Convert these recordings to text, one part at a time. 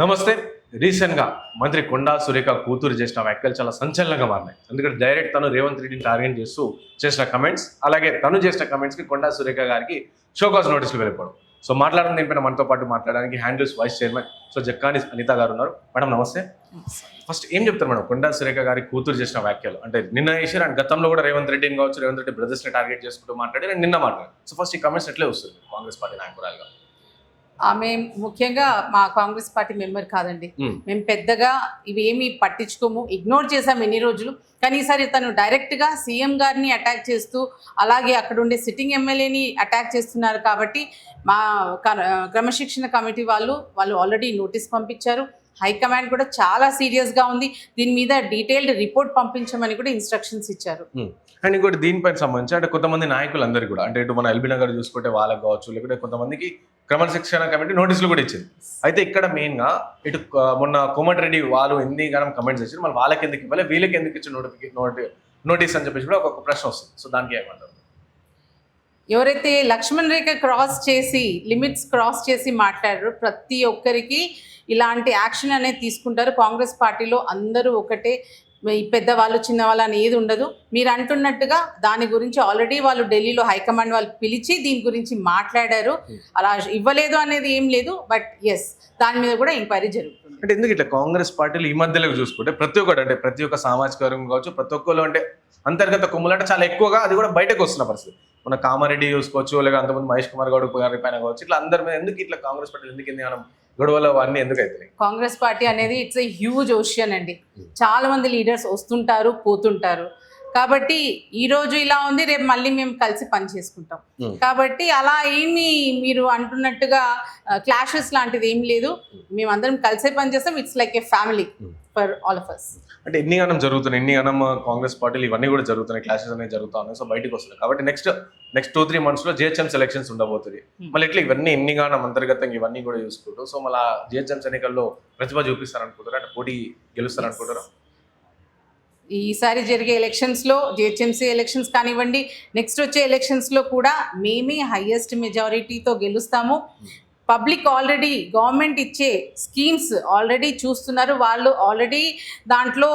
నమస్తే. రీసెంట్గా మంత్రి కొండా సురేఖ కూతురు చేసిన వ్యాఖ్యలు చాలా సంచలనంగా మారినాయి. ఎందుకంటే డైరెక్ట్ తను రేవంత్ రెడ్డిని టార్గెట్ చేస్తూ చేసిన కమెంట్స్, అలాగే తను చేసిన కమెంట్స్కి కొండా సురేఖ గారికి షోకాజ్ నోటీసులు వెళ్ళిపోవడం. సో మాట్లాడడం దీనిపైన మనతో పాటు మాట్లాడడానికి హ్యాండిల్స్ వైస్ చైర్మన్ జక్కాని అనిత గారు ఉన్నారు. మేడం నమస్తే. ఫస్ట్ ఏం చెప్తారు మేడం కొండా సురేఖ గారి కూతురు చేసిన వ్యాఖ్యలు? అంటే నిన్న చేశారు అండ్ గతంలో కూడా రేవంత్ రెడ్డిని కావచ్చు, రేవంత్ రెడ్డి బ్రదర్స్ని టార్గెట్ చేసుకుంటూ మాట్లాడి అండ్ నిన్న మాట్లాడారు. సో ఫస్ట్ ఈ కమెంట్స్ ఎట్లే వస్తుంది కాంగ్రెస్ పార్టీ నాయకురాలుగా? ఆమె ముఖ్యంగా మా కాంగ్రెస్ పార్టీ మెంబర్ కాదండి. మేము పెద్దగా ఇవేమి పట్టించుకోము, ఇగ్నోర్ చేసాం ఎన్ని రోజులు. కానీ ఈసారి తను డైరెక్ట్గా సీఎం గారిని అటాక్ చేస్తూ, అలాగే అక్కడ ఉండే సిట్టింగ్ ఎమ్మెల్యేని అటాక్ చేస్తున్నారు. కాబట్టి మా క్రమశిక్షణ కమిటీ వాళ్ళు ఆల్రెడీ నోటీస్ పంపించారు. హైకమాండ్ కూడా చాలా సీరియస్గా ఉంది. దీని మీద డీటెయిల్డ్ రిపోర్ట్ పంపించమని కూడా ఇన్స్ట్రక్షన్స్ ఇచ్చారు. అండ్ ఇంకోటి దీనిపైన సంబంధించి అంటే కొంతమంది నాయకులందరూ కూడా అంటే ఇటు మన ఎల్బీ నగర్ చూసుకుంటే వాళ్ళకి కావచ్చు, లేకుంటే కొంతమందికి క్రమశిక్షణ కమిటీ నోటీసులు కూడా ఇచ్చింది. అయితే ఇక్కడ మెయిన్గా ఇటు మొన్న కోమటిరెడ్డి వాళ్ళు ఎన్ని గణం కమెంట్స్ ఇచ్చారు, మళ్ళీ వాళ్ళకి ఎందుకు ఇవ్వాలి, వీళ్ళకి ఎందుకు ఇచ్చిన నోటీస్ అని చెప్పేసి కూడా ఒక ప్రశ్న వస్తుంది. సో దానికి ఏమంటారు? ఎవరైతే లక్ష్మణ్ రేఖ క్రాస్ చేసి లిమిట్స్ క్రాస్ చేసి మాట్లాడారో ప్రతి ఒక్కరికి ఇలాంటి యాక్షన్ అనేది తీసుకుంటారు. కాంగ్రెస్ పార్టీలో అందరూ ఒకటే, పెద్దవాళ్ళు చిన్నవాళ్ళు అని ఏది ఉండదు. మీరు అంటున్నట్టుగా దాని గురించి ఆల్రెడీ వాళ్ళు ఢిల్లీలో హైకమాండ్ వాళ్ళు పిలిచి దీని గురించి మాట్లాడారు. అలా ఇవ్వలేదు అనేది ఏం లేదు, బట్ ఎస్ దాని మీద కూడా ఎంక్వైరీ జరుగుతుంది. అంటే ఎందుకు ఇట్లా కాంగ్రెస్ పార్టీలు ఈ మధ్యలో చూసుకుంటే ప్రతి ఒక్క సామాజిక వర్గం కావచ్చు, ప్రతి ఒక్కరు అంటే అంతర్గత కొమ్ములు అంటే చాలా ఎక్కువగా అది కూడా బయటకు వస్తున్న పరిస్థితి. మన కామారెడ్డి చూసుకోవచ్చు, లేక అంతమంది మహేష్ కుమార్ గౌడ్ గారి పైన కావచ్చు, ఇట్లా అందరి మీద ఎందుకు ఇట్లా కాంగ్రెస్ పార్టీలు ఎందుకు మనం గొడవలు అన్నీ ఎందుకు అవుతున్నాయి? కాంగ్రెస్ పార్టీ అనేది ఇట్స్ ఎ హ్యూజ్ ఓషన్ అండి. చాలా మంది లీడర్స్ వస్తుంటారు పోతుంటారు. కాబట్టి ఈ రోజు ఇలా ఉంది, రేపు మళ్ళీ మేము కలిసి పని చేసుకుంటాం. కాబట్టి అలా ఏమి మీరు అంటున్నట్టుగా క్లాషెస్ లాంటిది ఏం లేదు. మేమందరం కలిసే పని చేస్తాం. It's like a family for all of us. అంటే ఎన్ని గణం జరుగుతున్నాయి, ఎన్ని గణం కాంగ్రెస్ పార్టీలు ఇవన్నీ కూడా జరుగుతున్నాయి, క్లాషెస్ అనేవి జరుగుతా ఉన్నాయి. సో బయటకు వస్తున్నాయి. కాబట్టి నెక్స్ట్ 2-3 months జిహెచ్ఎంసీ ఎలక్షన్స్ ఉండబోతుంది. మళ్ళీ ఇట్లా ఇవన్నీ ఎన్ని గానం అంతర్గతంగా ఇవన్నీ కూడా చూసుకుంటూ సో మళ్ళీ జిహెచ్ఎంసీ ఎన్నికల్లో ప్రతిభ చూపిస్తారనుకుంటారా? అంటే పోటీ గెలుస్తారనుకుంటారా? ఈసారి జరిగే ఎలక్షన్స్లో జిహెచ్ఎంసీ ఎలక్షన్స్ కానివ్వండి, నెక్స్ట్ వచ్చే ఎలక్షన్స్లో కూడా మేమే హైయెస్ట్ మెజారిటీతో గెలుస్తాము. పబ్లిక్ ఆల్రెడీ గవర్నమెంట్ ఇచ్చే స్కీమ్స్ ఆల్రెడీ చూస్తున్నారు. వాళ్ళు ఆల్రెడీ దాంట్లో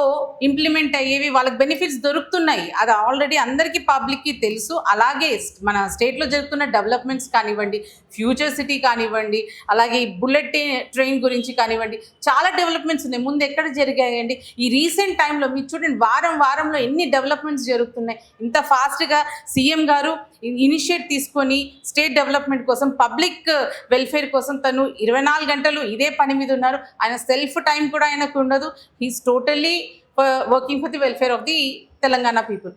ఇంప్లిమెంట్ అయ్యేవి వాళ్ళకి బెనిఫిట్స్ దొరుకుతున్నాయి. అది ఆల్రెడీ అందరికీ పబ్లిక్కి తెలుసు. అలాగే మన స్టేట్లో జరుగుతున్న డెవలప్మెంట్స్ కానివ్వండి, ఫ్యూచర్ సిటీ కానివ్వండి, అలాగే బుల్లెట్ ట్రైన్ గురించి కానివ్వండి, చాలా డెవలప్మెంట్స్ ఉన్నాయి. ముందు ఎక్కడ జరిగాయండి? ఈ రీసెంట్ టైంలో మీరు చూడండి, వారంలో ఎన్ని డెవలప్మెంట్స్ జరుగుతున్నాయి. ఇంత ఫాస్ట్గా సీఎం గారు ఇనిషియేట్ తీసుకొని స్టేట్ డెవలప్మెంట్ కోసం, పబ్లిక్ వెల్ఫేర్ కోసం తను 24 గంటలు ఇదే పని మీద ఉన్నారు. ఆయన సెల్ఫ్ టైం కూడా ఆయనకు ఉండదు. He's totally working for the welfare of the Telangana people.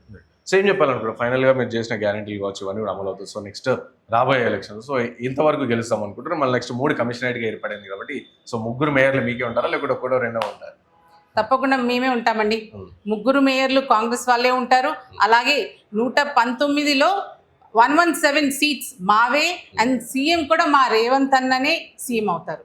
Same చెప్పాలనుకుంటా ఫైనల్గా మీరు చేసిన గ్యారంటీలు కావచ్చు ఇవన్నీ కూడా అమలు అవుతుంది. సో నెక్స్ట్ రాబోయే ఎలక్షన్ సో ఇంతవరకు గెలుస్తాం అనుకుంటారు. మళ్ళీ నెక్స్ట్ 3 కమిషనరేట్గా ఏర్పడింది కాబట్టి సో 3 మేయర్లు మీకే ఉంటారా, లేకపోతే ఒకటో రెండో ఉంటారు? తప్పకుండా మేమే ఉంటామండి. 3 మేయర్లు కాంగ్రెస్ వాళ్ళే ఉంటారు. అలాగే 119లో 117 సీట్స్ మావే. అండ్ సీఎం కూడా మా రేవంత్ అన్ననే సీఎం అవుతారు.